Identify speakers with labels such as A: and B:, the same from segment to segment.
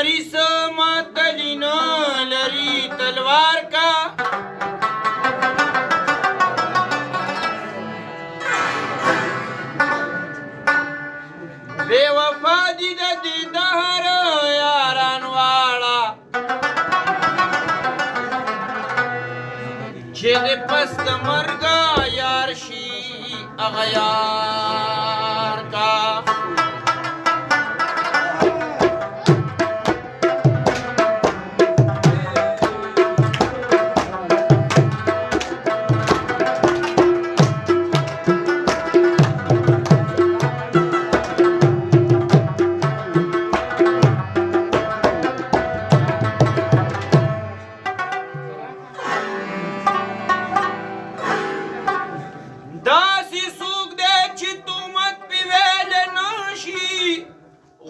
A: مریس ماتلی نه لري تلوار کا بے وفا دی د دې دهر یاران واړه چې د پس د مرګه یار شي هغه یار کا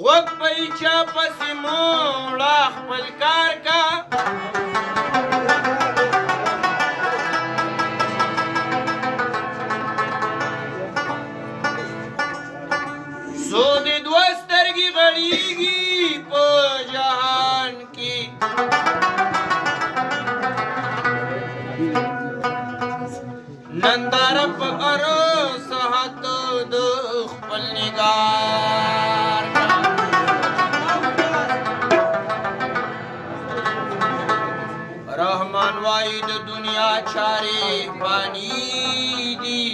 A: غوږ په چا پسې موړه خپل کار کا سو د دوه سترګې غړېږي په جهان کې ننداره په اره صحت د خپل نگار رحمان وائی د دنیا چارے پانی دی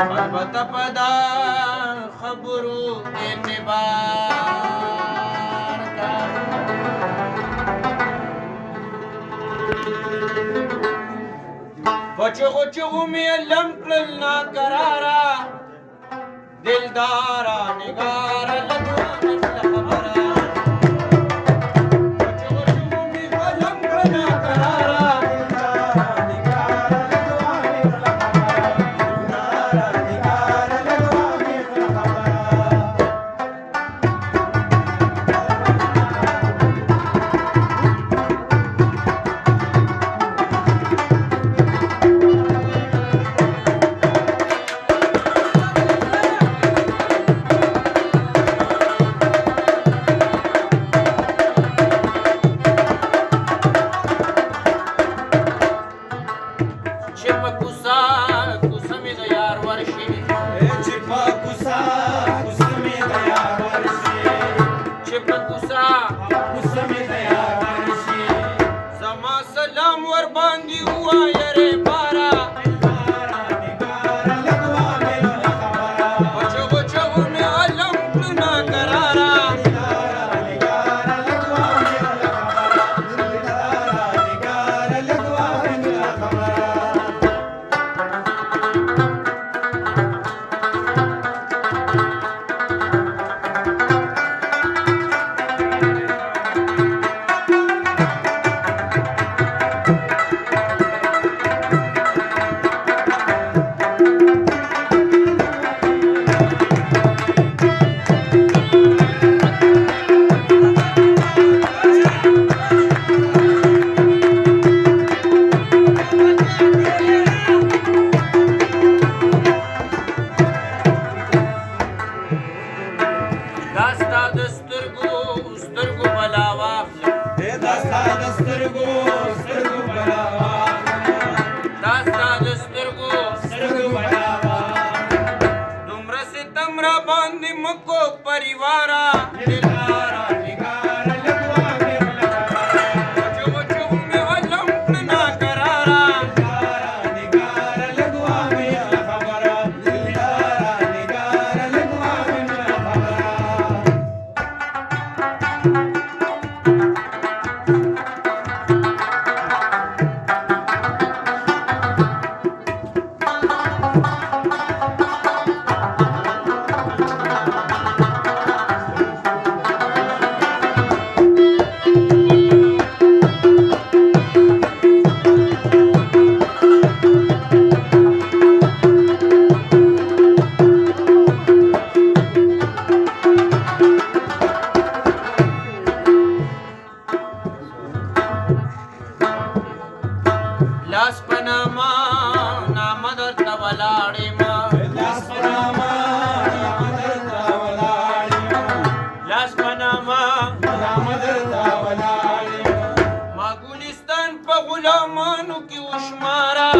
A: البتہ پدا خبرو اعتبار کا بچو چغو میں لم کړل نا قرارا دلدارا نگار لگوا لاس پناما نامدر تولاڑی ما لاس پناما غلامانو کې وشماره